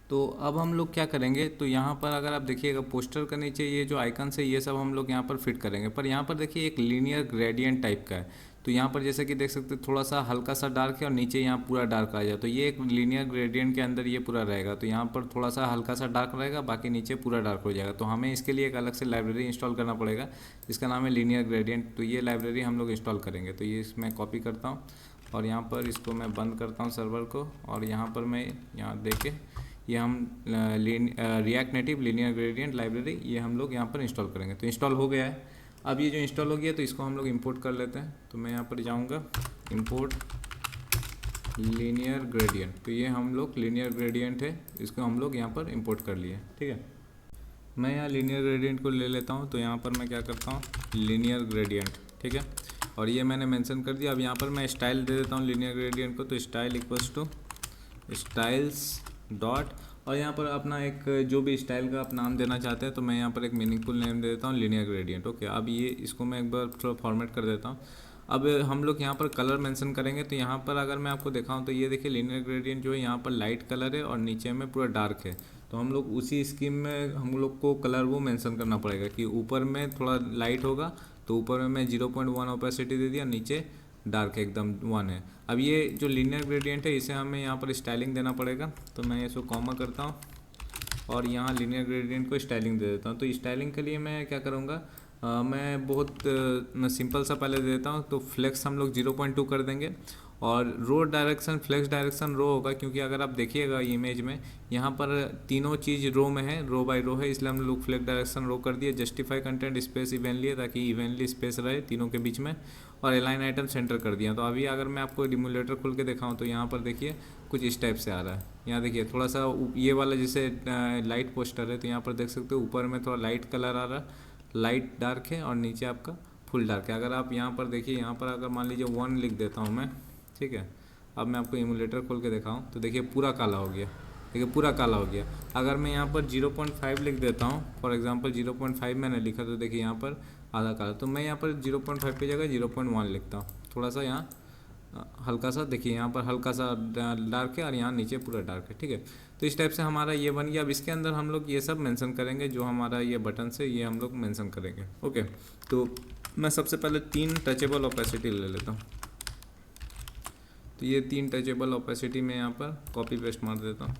तो अब हम लोग क्या करेंगे, तो यहाँ पर अगर आप देखिएगा पोस्टर के नीचे ये जो आइकन्स है ये सब हम लोग यहाँ पर फिट करेंगे, पर यहाँ पर देखिए एक लीनियर ग्रेडियंट टाइप का है। तो यहाँ पर जैसे कि देख सकते हैं थोड़ा सा हल्का सा डार्क है और नीचे यहाँ पूरा डार्क आ जाए, तो ये एक लीनियर ग्रेडियंट के अंदर ये पूरा रहेगा। तो यहाँ पर थोड़ा सा हल्का सा डार्क रहेगा, बाकी नीचे पूरा डार्क हो जाएगा। तो हमें इसके लिए एक अलग से लाइब्रेरी इंस्टॉल करना पड़ेगा जिसका नाम है लीनियर ग्रेडियंट। तो ये लाइब्रेरी हम लोग इंस्टॉल करेंगे। तो ये इसमें कॉपी करता हूँ और यहाँ पर इसको मैं बंद करता हूँ सर्वर को, और यहाँ पर मैं यहाँ देके ये हम react native linear gradient library ये हम लोग यहाँ पर इंस्टॉल करेंगे। तो इंस्टॉल हो गया है। अब ये जो इंस्टॉल हो गया तो इसको हम लोग इंपोर्ट कर लेते हैं। तो मैं यहाँ पर जाऊँगा इंपोर्ट लीनियर ग्रेडियंट। तो ये हम लोग लीनियर ग्रेडियंट है, इसको हम लोग यहाँ पर इंपोर्ट कर लिए। ठीक है, मैं यहाँ लीनियर ग्रेडियंट को ले लेता हूँ। तो यहाँ पर मैं क्या करता हूँ, लीनियर ग्रेडियंट, ठीक है, और ये मैंने मेंशन कर दिया। अब यहाँ पर मैं स्टाइल दे देता हूँ लीनियर ग्रेडियंट को। तो style equals to styles dot, और यहाँ पर अपना एक जो भी स्टाइल का आप नाम देना चाहते हैं, तो मैं यहाँ पर एक मीनिंगफुल नेम दे देता हूँ लीनियर ग्रेडियंट। ओके, अब ये इसको मैं एक बार थोड़ा फॉर्मेट कर देता हूँ। अब हम लोग यहाँ पर कलर मेंशन करेंगे। तो यहाँ पर अगर मैं आपको दिखाऊँ तो ये देखिए लीनियर ग्रेडियंट जो है यहाँ पर लाइट कलर है और नीचे में पूरा डार्क है। तो हम लोग उसी स्कीम में हम लोग को कलर वो मेंशन करना पड़ेगा कि ऊपर में थोड़ा लाइट होगा तो ऊपर में मैं 0.1 ओपेसिटी दे दिया, नीचे डार्क एकदम 1 है। अब ये जो लीनियर ग्रेडियंट है इसे हमें यहाँ पर स्टाइलिंग देना पड़ेगा। तो मैं इसको कॉमा करता हूँ और यहाँ लीनियर ग्रेडियंट को स्टाइलिंग दे देता हूँ। तो स्टाइलिंग के लिए मैं क्या करूँगा, मैं बहुत सिंपल सा पहले दे देता हूँ। तो फ्लेक्स हम लोग 0.2 कर देंगे, और रो डायरेक्शन फ्लेक्स डायरेक्शन रो होगा, क्योंकि अगर आप देखिएगा इमेज में यहाँ पर तीनों चीज़ रो में है, रो बाय रो है, इसलिए हम लोग फ्लेक्स डायरेक्शन रो कर दिए। जस्टिफाई कंटेंट स्पेस इवेनली है ताकि इवेनली स्पेस रहे तीनों के बीच में, और अलाइन आइटम सेंटर कर दिया। तो अभी अगर मैं आपको डिमोलेटर खोल के दिखाऊँ तो यहाँ पर देखिए कुछ इस टाइप से आ रहा है। यहाँ देखिए थोड़ा सा ये वाला जैसे लाइट पोस्टर है, तो यहाँ पर देख सकते हो ऊपर में थोड़ा लाइट कलर आ रहा है, लाइट डार्क है, और नीचे आपका फुल डार्क है। अगर आप यहाँ पर देखिए, यहाँ पर अगर मान लीजिए 1 लिख देता हूँ मैं, ठीक है, अब मैं आपको इमुलेटर खोल के दिखाऊँ तो देखिए पूरा काला हो गया, देखिए पूरा काला हो गया। अगर मैं यहाँ पर 0.5 लिख देता हूँ, फॉर एग्जांपल 0.5 मैंने लिखा, तो देखिए यहाँ पर आधा काला। तो मैं यहाँ पर 0.5 की जगह 0.1 लिखता हूँ, थोड़ा सा यहाँ हल्का सा, देखिए यहाँ पर हल्का सा डार्क है और यहाँ नीचे पूरा डार्क है। ठीक है, तो इस टाइप से हमारा ये बन गया। अब इसके अंदर हम लोग ये सब मेंशन करेंगे, जो हमारा ये बटन से ये हम लोग मेंशन करेंगे। ओके, तो मैं सबसे पहले 3 टचेबल ओपेसिटी ले लेता हूँ। तो ये 3 टचेबल ओपेसिटी में यहाँ पर कॉपी पेस्ट मार देता हूँ।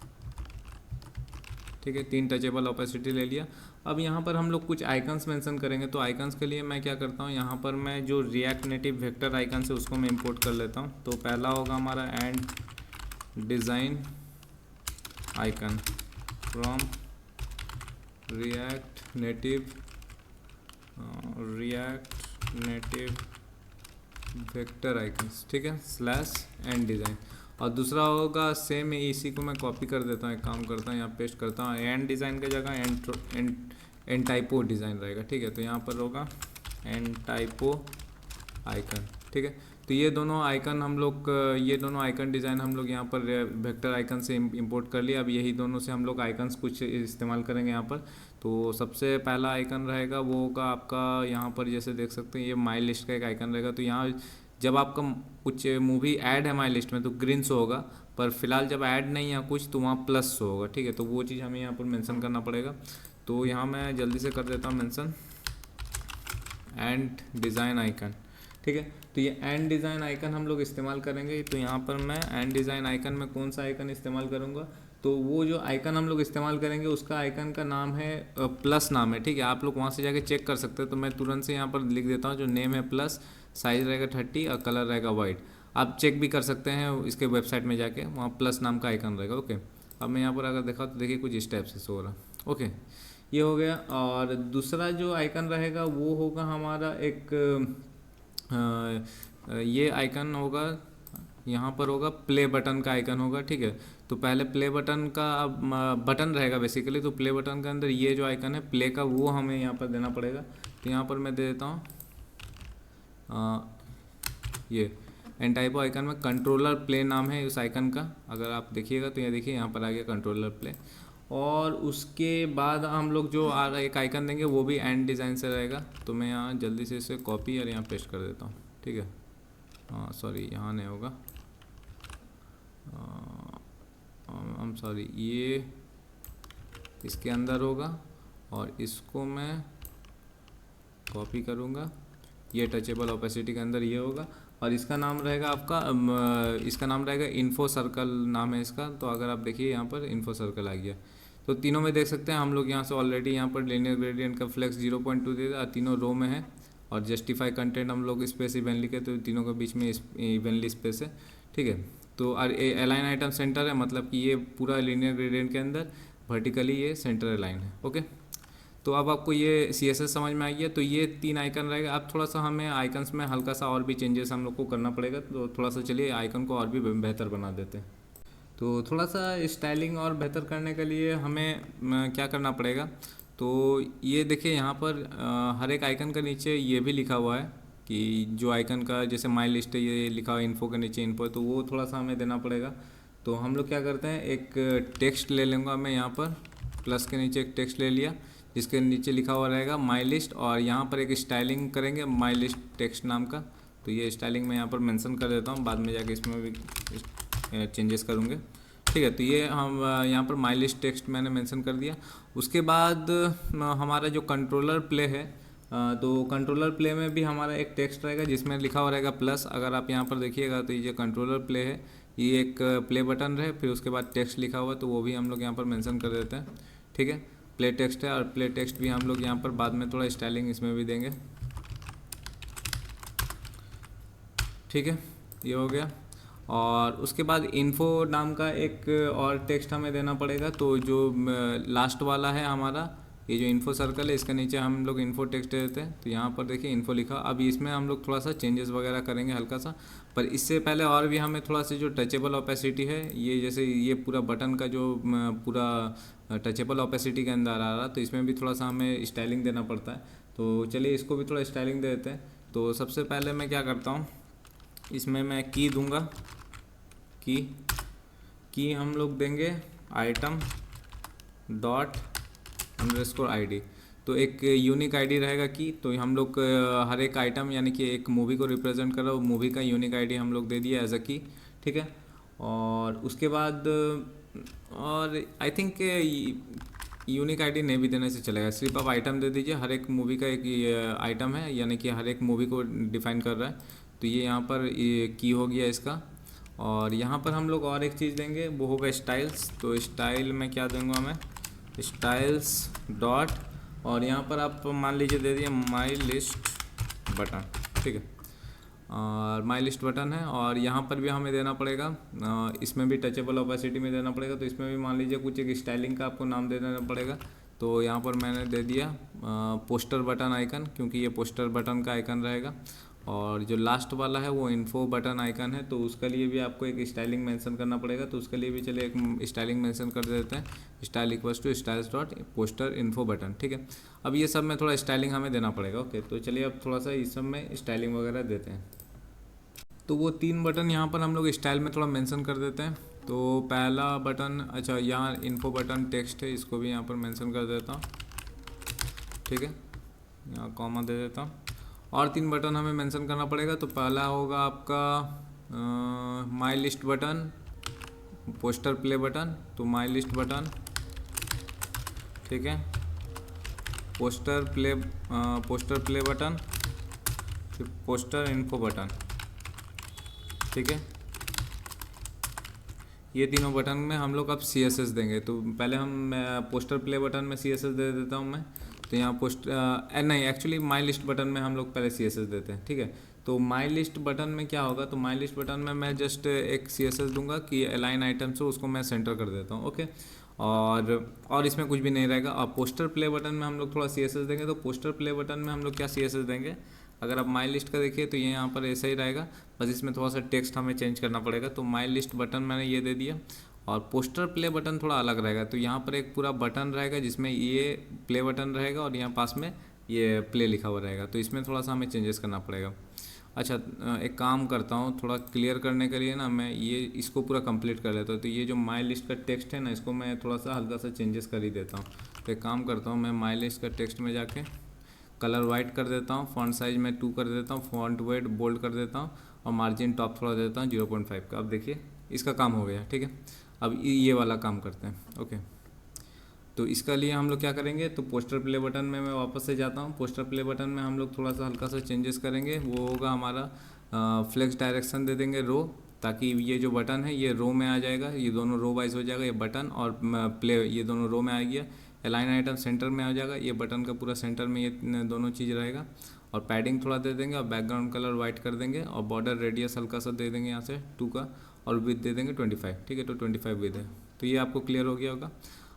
ठीक है, 3 टचेबल ओपेसिटी ले लिया। अब यहाँ पर हम लोग कुछ आइकन्स मेंशन करेंगे। तो आइकन्स के लिए मैं क्या करता हूँ, यहाँ पर मैं जो रिएक्ट नेटिव वेक्टर आइकन्स है उसको मैं इंपोर्ट कर लेता हूँ। तो पहला होगा हमारा and design icon from react native vector icons, ठीक है, स्लैश एंड डिज़ाइन। और दूसरा होगा सेम, इसी को मैं कॉपी कर देता हूँ, एक काम करता हूँ यहाँ पेस्ट करता हूँ, एंड डिज़ाइन की जगह एंड टाइपो डिज़ाइन रहेगा। ठीक है, तो यहाँ पर होगा एंड टाइपो आइकन। ठीक है, तो ये दोनों आइकन हम लोग, ये दोनों आइकन डिज़ाइन हम लोग यहाँ पर वेक्टर आइकन से इंपोर्ट कर लिया। अब यही दोनों से हम लोग आइकन्स कुछ इस्तेमाल करेंगे यहाँ पर। तो सबसे पहला आइकन रहेगा वो होगा आपका, यहाँ पर जैसे देख सकते हैं ये माई लिस्ट का एक आइकन रहेगा। तो यहाँ जब आपका कुछ मूवी ऐड है माई लिस्ट में तो ग्रीन शो होगा, पर फिलहाल जब ऐड नहीं है कुछ तो वहाँ प्लस शो होगा। ठीक है, तो वो चीज़ हमें यहाँ पर मेंशन करना पड़ेगा। तो यहाँ मैं जल्दी से कर देता हूँ मेंशन एंड डिज़ाइन आइकन। ठीक है, तो ये एंड डिज़ाइन आइकन हम लोग इस्तेमाल करेंगे। तो यहाँ पर मैं एंड डिज़ाइन आइकन में कौन सा आइकन इस्तेमाल करूँगा, तो वो जो आइकन हम लोग इस्तेमाल करेंगे उसका आइकन का नाम है प्लस नाम है। ठीक है, आप लोग वहाँ से जाके चेक कर सकते हैं। तो मैं तुरंत से यहाँ पर लिख देता हूँ, जो नेम है प्लस, साइज़ रहेगा 30 और कलर रहेगा वाइट। आप चेक भी कर सकते हैं इसके वेबसाइट में जाके, वहाँ प्लस नाम का आइकन रहेगा। ओके, अब मैं यहाँ पर अगर देखा तो देखिए कुछ इस टाइप से शो हो रहा। ओके, ये हो गया। और दूसरा जो आइकन रहेगा वो होगा हमारा एक ये आइकन होगा, यहाँ पर होगा प्ले बटन का आइकन होगा। ठीक है, तो पहले प्ले बटन का बटन रहेगा बेसिकली। तो प्ले बटन के अंदर ये जो आइकन है प्ले का वो हमें यहाँ पर देना पड़ेगा। तो यहाँ पर मैं दे देता हूँ ये एंड टाइपो आइकन में कंट्रोलर प्ले नाम है उस आइकन का। अगर आप देखिएगा तो ये देखिए यहाँ पर आ गया कंट्रोलर प्ले। और उसके बाद हम लोग जो एक आइकन देंगे वो भी एंड डिज़ाइन से रहेगा। तो मैं यहाँ जल्दी से इसे कॉपी और यहाँ पेस्ट कर देता हूँ। ठीक है, हाँ सॉरी यहाँ नहीं होगा, I'm सॉरी, ये इसके अंदर होगा और इसको मैं कॉपी करूँगा, ये टचेबल ओपेसिटी के अंदर ये होगा और इसका नाम रहेगा आपका इसका नाम रहेगा इन्फो सर्कल नाम है इसका। तो अगर आप देखिए यहाँ पर इन्फो सर्कल आ गया। तो तीनों में देख सकते हैं हम लोग यहाँ से ऑलरेडी यहाँ पर लीनियर ग्रेडियंट का फ्लेक्स 0.2 दे दिया, तीनों रो में है और जस्टिफाई कंटेंट हम लोग स्पेस इवनली के, तो तीनों के बीच में इवनली स्पेस है, ठीक है। तो अलाइन आइटम सेंटर है, मतलब कि ये पूरा लीनियर ग्रेडियंट के अंदर वर्टिकली ये सेंटर अलाइन है, ओके। तो अब आपको ये CSS समझ में आ गया। तो ये 3 आइकन रहेगा। अब थोड़ा सा हमें आइकन्स में हल्का सा और भी चेंजेस हम लोग को करना पड़ेगा, तो थोड़ा सा चलिए आइकन को और भी बेहतर बना देते हैं। तो थोड़ा सा स्टाइलिंग और बेहतर करने के लिए हमें क्या करना पड़ेगा, तो ये देखिए यहाँ पर हर एक आइकन के नीचे ये भी लिखा हुआ है कि जो आइकन का जैसे माई लिस्ट है ये लिखा हुआ है, इन्फो के नीचे इन्फो है, तो वो थोड़ा सा हमें देना पड़ेगा। तो हम लोग क्या करते हैं, एक टेक्स्ट ले लूँगा मैं, यहाँ पर प्लस के नीचे एक टेक्स्ट ले लिया जिसके नीचे लिखा हुआ रहेगा माई लिस्ट, और यहाँ पर एक स्टाइलिंग करेंगे माई लिस्ट टेक्स्ट नाम का। तो ये स्टाइलिंग मैं यहाँ पर मेंशन कर देता हूँ, बाद में जाके इसमें भी चेंजेस करूँगे, ठीक है। तो ये हम यहाँ पर माई लिस्ट टेक्स्ट मैंने मेंशन कर दिया। उसके बाद हमारा जो कंट्रोलर प्ले है, तो कंट्रोलर प्ले में भी हमारा एक टेक्स्ट रहेगा जिसमें लिखा हुआ रहेगा प्लस। अगर आप यहाँ पर देखिएगा तो ये जो कंट्रोलर प्ले है ये एक प्ले बटन रहे, फिर उसके बाद टेक्स्ट लिखा हुआ, तो वो भी हम लोग यहाँ पर मेंशन कर देते हैं, ठीक है। प्ले टेक्स्ट है और प्ले टेक्स्ट भी हम लोग यहाँ पर बाद में थोड़ा स्टाइलिंग इसमें भी देंगे, ठीक है। ये हो गया। और उसके बाद इन्फो नाम का एक और टेक्स्ट हमें देना पड़ेगा। तो जो लास्ट वाला है हमारा ये जो इन्फो सर्कल है, इसके नीचे हम लोग इन्फो टेक्स्ट देते हैं। तो यहाँ पर देखिए इन्फो लिखा। अब इसमें हम लोग थोड़ा सा चेंजेस वगैरह करेंगे हल्का सा, पर इससे पहले और भी हमें थोड़ा सा जो टचेबल ओपेसिटी है, ये जैसे ये पूरा बटन का जो पूरा टचेबल ओपेसिटी के अंदर आ रहा, तो इसमें भी थोड़ा सा हमें स्टाइलिंग देना पड़ता है। तो चलिए इसको भी थोड़ा स्टाइलिंग दे देते हैं। तो सबसे पहले मैं क्या करता हूँ, इसमें मैं की दूंगा, की हम लोग देंगे आइटम डॉट अंडरस्कोर ID। तो एक यूनिक ID रहेगा की, तो हम लोग हर एक आइटम यानी कि एक मूवी को रिप्रेजेंट कर रहा है, मूवी का यूनिक ID हम लोग दे दिया एज अ की, ठीक है। और उसके बाद और आई थिंक यूनिक ID नहीं भी देने से चलेगा, सिर्फ आप आइटम दे दीजिए। हर एक मूवी का एक आइटम है, यानी कि हर एक मूवी को डिफाइन कर रहा है। तो ये यहाँ पर ये की हो गया इसका। और यहाँ पर हम लोग और एक चीज़ देंगे, वो होगा स्टाइल्स। तो स्टाइल में क्या दूंगा मैं, स्टाइल्स डॉट, और यहाँ पर आप मान लीजिए दे दिए माई लिस्ट बटन, ठीक है। और माई लिस्ट बटन है, और यहाँ पर भी हमें देना पड़ेगा, इसमें भी टचेबल ओपेसिटी में देना पड़ेगा। तो इसमें भी मान लीजिए कुछ एक स्टाइलिंग का आपको नाम दे देना पड़ेगा। तो यहाँ पर मैंने दे दिया पोस्टर बटन आइकन, क्योंकि ये पोस्टर बटन का आइकन रहेगा। और जो लास्ट वाला है वो इन्फो बटन आइकन है, तो उसके लिए भी आपको एक स्टाइलिंग मेंशन करना पड़ेगा। तो उसके लिए भी चलिए एक स्टाइलिंग मेंशन कर देते हैं, style equals to styles dot poster info button, ठीक है। अब ये सब में थोड़ा स्टाइलिंग हमें देना पड़ेगा, ओके। तो चलिए अब थोड़ा सा इस सब में स्टाइलिंग वगैरह देते हैं। तो वो 3 बटन यहाँ पर हम लोग स्टाइल में थोड़ा मेंशन कर देते हैं। तो पहला बटन, अच्छा यहाँ इन्फो बटन टेक्स्ट है, इसको भी यहाँ पर मेंशन कर देता हूँ, ठीक है। यहाँ कॉमा दे देता हूँ। और 3 बटन हमें मेंशन करना पड़ेगा। तो पहला होगा आपका my list button, poster play button. तो माई लिस्ट बटन, ठीक है, पोस्टर प्ले बटन, फिर पोस्टर इन्फो बटन, ठीक है। ये तीनों बटन में हम लोग अब CSS देंगे। तो पहले हम पोस्टर प्ले बटन में CSS दे देता हूँ मैं। तो यहाँ नहीं, एक्चुअली माई लिस्ट बटन में हम लोग पहले CSS देते हैं, ठीक है। तो माई लिस्ट बटन में क्या होगा, तो माई लिस्ट बटन में मैं जस्ट एक CSS दूंगा कि अलाइन आइटम्स हो, उसको मैं सेंटर कर देता हूँ, ओके। और इसमें कुछ भी नहीं रहेगा। और पोस्टर प्ले बटन में हम लोग थोड़ा CSS देंगे। तो पोस्टर प्ले बटन में हम लोग क्या CSS देंगे, अगर आप माई लिस्ट का देखिए तो ये यहाँ पर ऐसा ही रहेगा, बस इसमें थोड़ा सा टेक्स्ट हमें चेंज करना पड़ेगा। तो माई लिस्ट बटन मैंने ये दे दिया। और पोस्टर प्ले बटन थोड़ा अलग रहेगा। तो यहाँ पर एक पूरा बटन रहेगा जिसमें ये प्ले बटन रहेगा और यहाँ पास में ये प्ले लिखा हुआ रहेगा। तो इसमें थोड़ा सा हमें चेंजेस करना पड़ेगा। अच्छा, एक काम करता हूँ, थोड़ा क्लियर करने के लिए ना मैं ये इसको पूरा कंप्लीट कर लेता हूँ। तो ये जो माई लिस्ट का टेक्स्ट है ना, इसको मैं थोड़ा सा हल्का सा चेंजेस कर ही देता हूँ। तो एक काम करता हूँ, मैं माई लिस्ट का टेक्स्ट में जाके कलर वाइट कर देता हूँ, फॉन्ट साइज में 2 कर देता हूँ, फॉन्ट वेट बोल्ड कर देता हूँ, और मार्जिन टॉप थोड़ा देता हूँ 0.5 का। अब देखिए इसका काम हो गया, ठीक है। अब ये वाला काम करते हैं, ओके। तो इसका लिए हम लोग क्या करेंगे, तो पोस्टर प्ले बटन में मैं वापस से जाता हूँ। पोस्टर प्ले बटन में हम लोग थोड़ा सा हल्का सा चेंजेस करेंगे, वो होगा हमारा फ्लेक्स डायरेक्शन दे देंगे रो, ताकि ये जो बटन है ये रो में आ जाएगा, ये दोनों रो वाइज हो जाएगा, ये बटन और प्ले ये दोनों रो में आ गया। अलाइन आइटम सेंटर में आ जाएगा, ये बटन का पूरा सेंटर में ये दोनों चीज़ रहेगा। और पैडिंग थोड़ा दे देंगे और बैकग्राउंड कलर वाइट कर देंगे और बॉर्डर रेडियस हल्का सा दे देंगे यहाँ से 2 का, और विथ दे देंगे 25। ठीक है, तो 25 विथ है। तो ये आपको क्लियर हो गया होगा।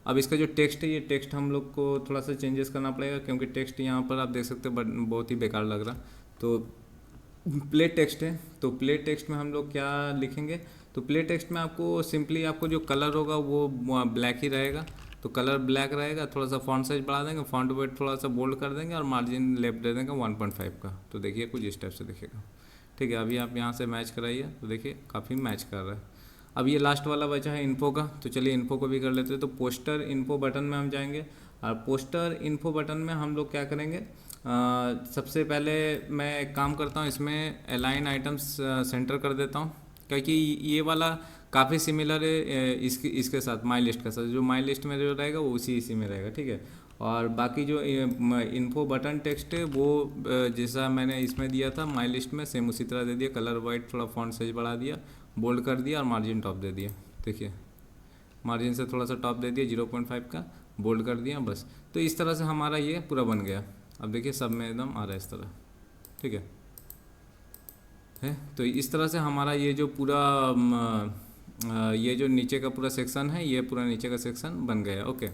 अब इसका जो टेक्स्ट है, ये टेक्स्ट हम लोग को थोड़ा सा चेंजेस करना पड़ेगा, क्योंकि टेक्स्ट यहाँ पर आप देख सकते हैं बट बहुत ही बेकार लग रहा। तो प्ले टेक्स्ट है, तो प्ले टेक्स्ट में हम लोग क्या लिखेंगे, तो प्ले टेक्स्ट में आपको सिंपली आपको जो कलर होगा वो ब्लैक ही रहेगा। तो कलर ब्लैक रहेगा, थोड़ा सा फॉन्ट साइज बढ़ा देंगे, फॉन्ट वेट थोड़ा सा बोल्ड कर देंगे और मार्जिन लेफ्ट दे देंगे 1.5 का। तो देखिए कुछ इस टाइप से दिखेगा। ठीक है, अभी आप यहाँ से मैच कराइए तो देखिए काफ़ी मैच कर रहा है। अब ये लास्ट वाला बचा है इन्फो का, तो चलिए इन्फो को भी कर लेते हैं। तो पोस्टर इन्फो बटन में हम जाएंगे और पोस्टर इन्फो बटन में हम लोग क्या करेंगे, सबसे पहले मैं एक काम करता हूँ, इसमें अलाइन आइटम्स सेंटर कर देता हूँ, क्योंकि ये वाला काफ़ी सिमिलर है इसके साथ, माई लिस्ट के साथ। जो माई लिस्ट में जो रहेगा वो इसी में रहेगा। ठीक है, और बाकी जो इन्फो बटन टेक्स्ट है वो जैसा मैंने इसमें दिया था माई लिस्ट में, सेम उसी तरह दे दिया। कलर वाइट, थोड़ा फॉन्ट साइज बढ़ा दिया, बोल्ड कर दिया और मार्जिन टॉप दे दिया। देखिए मार्जिन से थोड़ा सा टॉप दे दिया 0.5 का, बोल्ड कर दिया बस। तो इस तरह से हमारा ये पूरा बन गया। अब देखिए सब में एकदम आ रहा है इस तरह। ठीक है, तो इस तरह से हमारा ये जो पूरा ये जो नीचे का पूरा सेक्शन है, ये पूरा नीचे का सेक्शन बन गया। ओके।